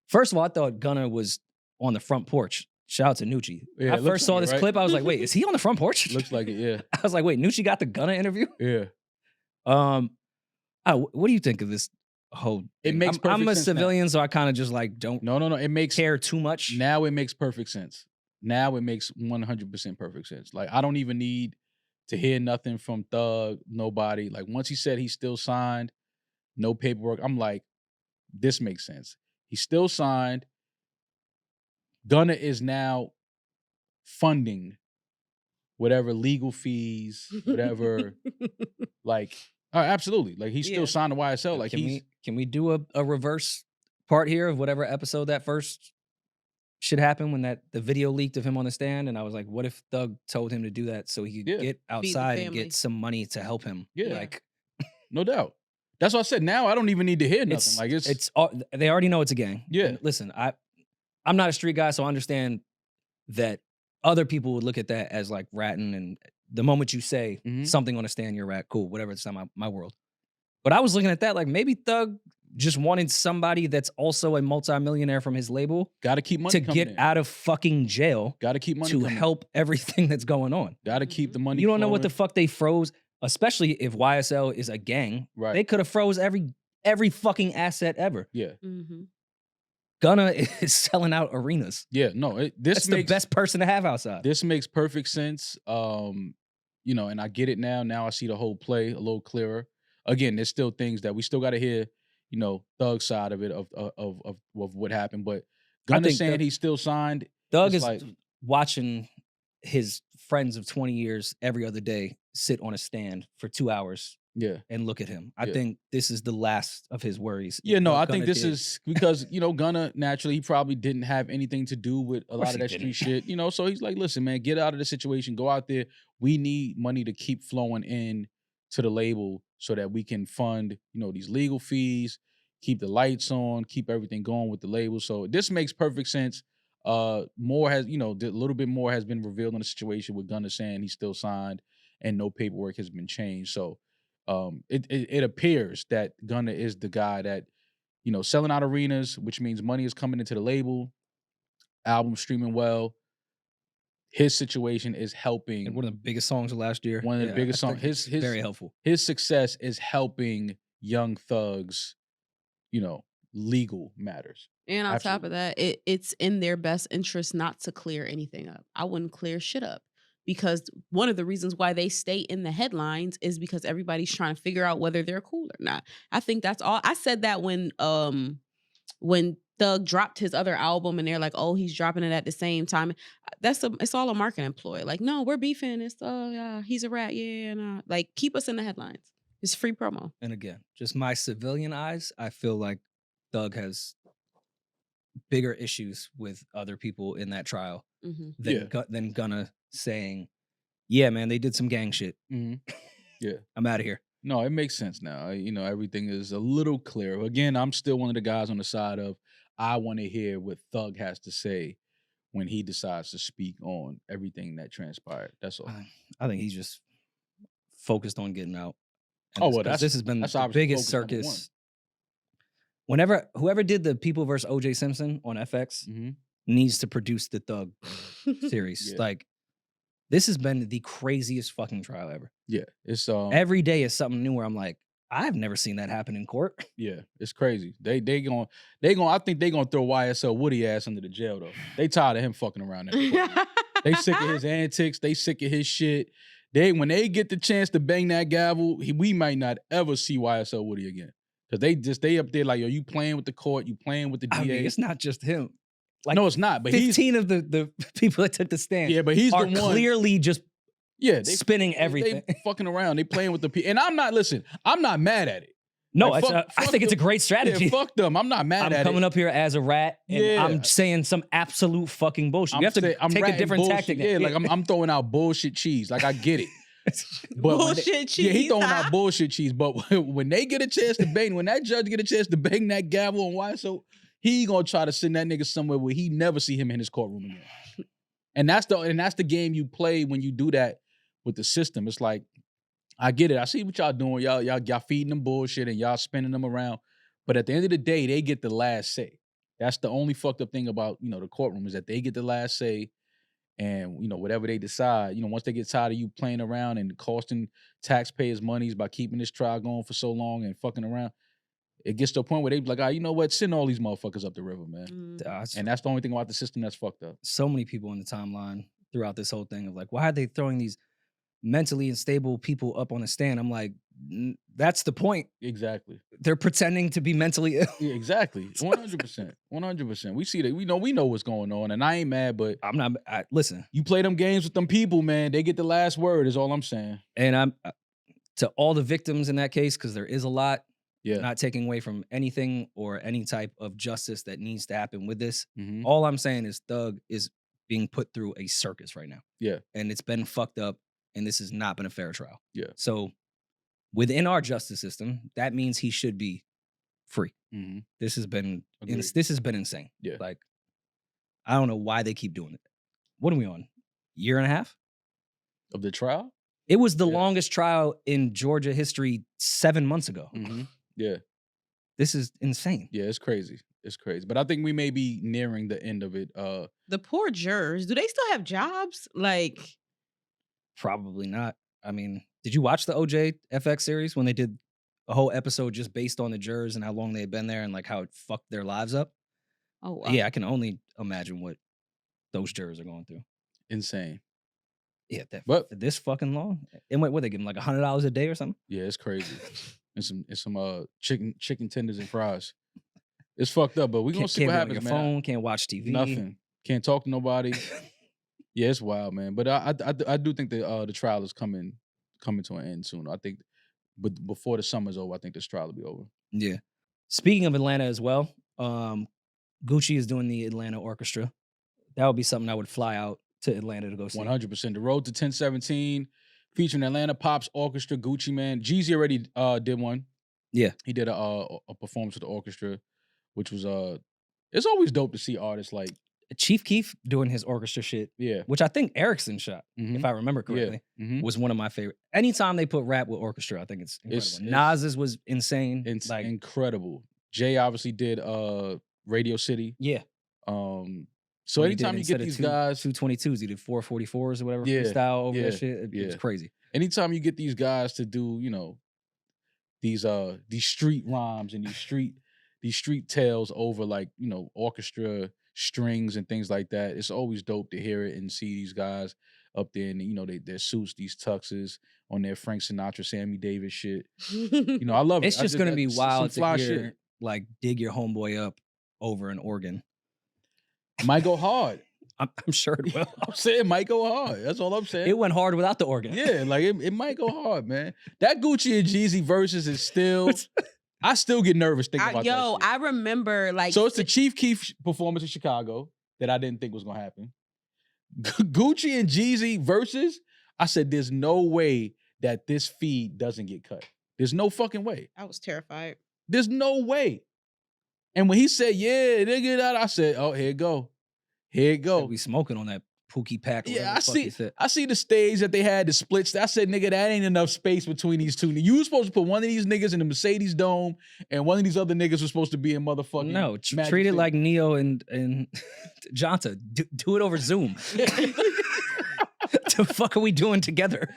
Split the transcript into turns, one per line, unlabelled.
First of all, I thought Gunna was on the front porch. Shout out to Nucci.
Yeah,
I
it
first
looks
saw
like it,
this
right?
clip. I was like, wait, is he on the front porch?
Looks like it, yeah.
I was like, wait, Nucci got the Gunna interview?
Yeah.
What do you think of this whole thing?
It makes
I'm
perfect
a
sense
civilian, so I kind of just like don't
No. It makes
care too much.
now it makes perfect sense. Now it makes 100% perfect sense. Like, I don't even need to hear nothing from Thug, nobody. Like, once he said he's still signed, no paperwork, I'm like, this makes sense. He's still signed. Gunna is now funding whatever legal fees, whatever, like, absolutely. Like, he's still signed to YSL. Like,
can we do a reverse part here of whatever episode that first shit happened when the video leaked of him on the stand? And I was like, what if Thug told him to do that so he could get outside and get some money to help him?
Yeah.
Like,
no doubt. That's what I said. Now I don't even need to hear nothing. Like,
it's they already know it's a gang.
Yeah.
And listen, I'm not a street guy, so I understand that other people would look at that as like ratting, and the moment you say something on a stand, you're rat. Cool, whatever. It's not my world. But I was looking at that like maybe Thug just wanted somebody that's also a multimillionaire from his label.
Got to keep money
to get out of fucking jail.
Got to keep money
to help everything that's going on.
Got to keep the money.
You don't know what the fuck they froze, especially if YSL is a gang.
Right.
They could have froze every fucking asset ever.
Yeah.
Gunna is selling out arenas.
Yeah, no,
that's the best person to have outside.
This makes perfect sense. You know, and I get it now. Now I see the whole play a little clearer. Again, there's still things that we still got to hear, you know, Thug's side of it, of what happened. But Gunna saying he's still signed.
Thug is like watching his friends of 20 years every other day sit on a stand for 2 hours.
Yeah.
And look at him. I think this is the last of his worries.
Yeah, no, I think this is because, you know, Gunna, naturally, he probably didn't have anything to do with a lot of that street shit, you know? So he's like, listen, man, get out of the situation. Go out there. We need money to keep flowing in to the label so that we can fund, you know, these legal fees, keep the lights on, keep everything going with the label. So this makes perfect sense. More has, you know, a little bit more has been revealed on the situation with Gunna saying he's still signed and no paperwork has been changed. So it appears that Gunna is the guy that, you know, selling out arenas, which means money is coming into the label, album streaming well. His situation is helping.
And one of the biggest songs of last year.
One of the biggest songs. His
very helpful.
His success is helping Young Thug's, you know, legal matters.
And on top of that, it's in their best interest not to clear anything up. I wouldn't clear shit up. Because one of the reasons why they stay in the headlines is because everybody's trying to figure out whether they're cool or not. I think that's all. I said that when Thug dropped his other album and they're like, oh, he's dropping it at the same time. It's all a marketing ploy. Like, no, we're beefing. It's yeah, he's a rat. Yeah, no. Like, keep us in the headlines. It's free promo.
And again, just my civilian eyes, I feel like Thug has bigger issues with other people in that trial than Gunna saying, yeah, man, they did some gang shit.
Yeah.
I'm out of here.
No, it makes sense now. You know, everything is a little clearer. Again, I'm still one of the guys on the side of I want to hear what Thug has to say when he decides to speak on everything that transpired. That's all.
I think he's just focused on getting out.
And
this has been the biggest circus. Whoever did the People vs. O.J. Simpson on FX needs to produce the Thug series. Like, this has been the craziest fucking trial ever.
Yeah, it's
every day is something new where I'm like, I've never seen that happen in court.
Yeah, it's crazy. They going I think they gonna throw YSL Woody ass under the jail though. They tired of him fucking around. They sick of his antics. They sick of his shit. When they get the chance to bang that gavel, we might not ever see YSL Woody again. Cause they up there like, yo, you playing with the court, you playing with the DA.
I mean, it's not just him. Like,
no, it's not. But
15 of the people that took the stand.
Yeah, but he's
are
the one
clearly just
they
spinning everything.
They fucking around. They playing with the people. And I'm not mad at it.
No,
like,
I think it's a great strategy.
Yeah, fuck them. I'm not mad at it.
I'm coming up here as a rat and I'm saying some absolute fucking bullshit. You have to take a different tactic.
Yeah, like I'm throwing out bullshit cheese. Like, I get it.
But bullshit cheese.
Yeah, he throwing out bullshit cheese. But when they get a chance to bang, when that judge get a chance to bang that gavel on YSL, he gonna try to send that nigga somewhere where he never see him in his courtroom again. And that's the game you play when you do that with the system. It's like, I get it. I see what y'all doing. Y'all feeding them bullshit and y'all spinning them around. But at the end of the day, they get the last say. That's the only fucked up thing about, the courtroom is that they get the last say. And, whatever they decide, once they get tired of you playing around and costing taxpayers monies by keeping this trial going for so long and fucking around, it gets to a point where they be like, you know what? Send all these motherfuckers up the river, man. And that's the only thing about the system that's fucked up.
So many people in the timeline throughout this whole thing of like, why are they throwing these mentally unstable people up on a stand? I'm like, that's the point.
Exactly.
They're pretending to be mentally ill.
Yeah, exactly. 100%. 100%. We see that. We know what's going on, and I ain't mad, but
I'm not. Listen,
you play them games with them people, man. They get the last word. Is all I'm saying.
And I'm to all the victims in that case, because there is a lot.
Yeah.
Not taking away from anything or any type of justice that needs to happen with this.
Mm-hmm.
All I'm saying is Thug is being put through a circus right now.
Yeah.
And it's been fucked up, and this has not been a fair trial.
Yeah.
So within our justice system, that means he should be free.
Mm-hmm.
This has been insane.
Yeah.
Like, I don't know why they keep doing it. What are we on? Year and a half?
Of the trial?
It was the longest trial in Georgia history 7 months ago.
Mm-hmm. Yeah.
This is insane.
Yeah, it's crazy. It's crazy. But I think we may be nearing the end of it.
The poor jurors, do they still have jobs? Like,
probably not. I mean, did you watch the OJ FX series when they did a whole episode just based on the jurors and how long they had been there and like how it fucked their lives up?
Oh, wow.
Yeah, I can only imagine what those jurors are going through.
Insane.
Yeah,
but
this fucking long. And what they give them like $100 a day or something?
Yeah, it's crazy. and some chicken tenders and fries. It's fucked up, but we gonna see what happens,
man.
Can't
phone, can't watch TV.
Nothing. Can't talk to nobody. Yeah, it's wild, man. But I do think the trial is coming to an end soon. I think, but before the summer's over, I think this trial will be over.
Yeah. Speaking of Atlanta as well, Gucci is doing the Atlanta Orchestra. That would be something I would fly out to Atlanta to go see.
100%. The Road to 1017, featuring Atlanta Pops Orchestra, Gucci, man. Jeezy already did one.
Yeah.
He did a performance with the orchestra, which was it's always dope to see artists like
Chief Keef doing his orchestra shit.
Yeah.
Which I think Erickson shot, if I remember correctly.
Yeah. Mm-hmm.
Was one of my favorite. Anytime they put rap with orchestra, I think it's incredible. Nas's was insane.
It's
like,
incredible. Jay obviously did Radio City.
Yeah.
So anytime you get these guys
222s, he did 444s or whatever freestyle over that shit. It's crazy.
Anytime you get these guys to do, these street rhymes and these street tales over like, orchestra strings and things like that, it's always dope to hear it and see these guys up there and their suits, these tuxes on their Frank Sinatra, Sammy Davis shit. I love it.
It's just gonna be wild to hear
shit.
Like dig your homeboy up over an organ.
It might go hard.
I'm sure it will.
I'm saying it might go hard. That's all I'm saying.
It went hard without the organ.
Yeah, like it might go hard, man. That Gucci and Jeezy versus is still. I still get nervous thinking about that. Yo,
I remember like.
So it's the Chief Keef performance in Chicago that I didn't think was gonna happen. Gucci and Jeezy versus. I said, there's no way that this feed doesn't get cut. There's no fucking way.
I was terrified.
There's no way. And when he said, "Yeah, they get out," I said, "Oh, here it go, here it go."
We smoking on that Pookie pack.
Yeah, I see the stage that they had, the splits. I said, "Nigga, that ain't enough space between these two. You were supposed to put one of these niggas in the Mercedes Dome, and one of these other niggas was supposed to be in motherfucking."
No, treat it like Neo and Jonta. Do it over Zoom. The fuck are we doing together?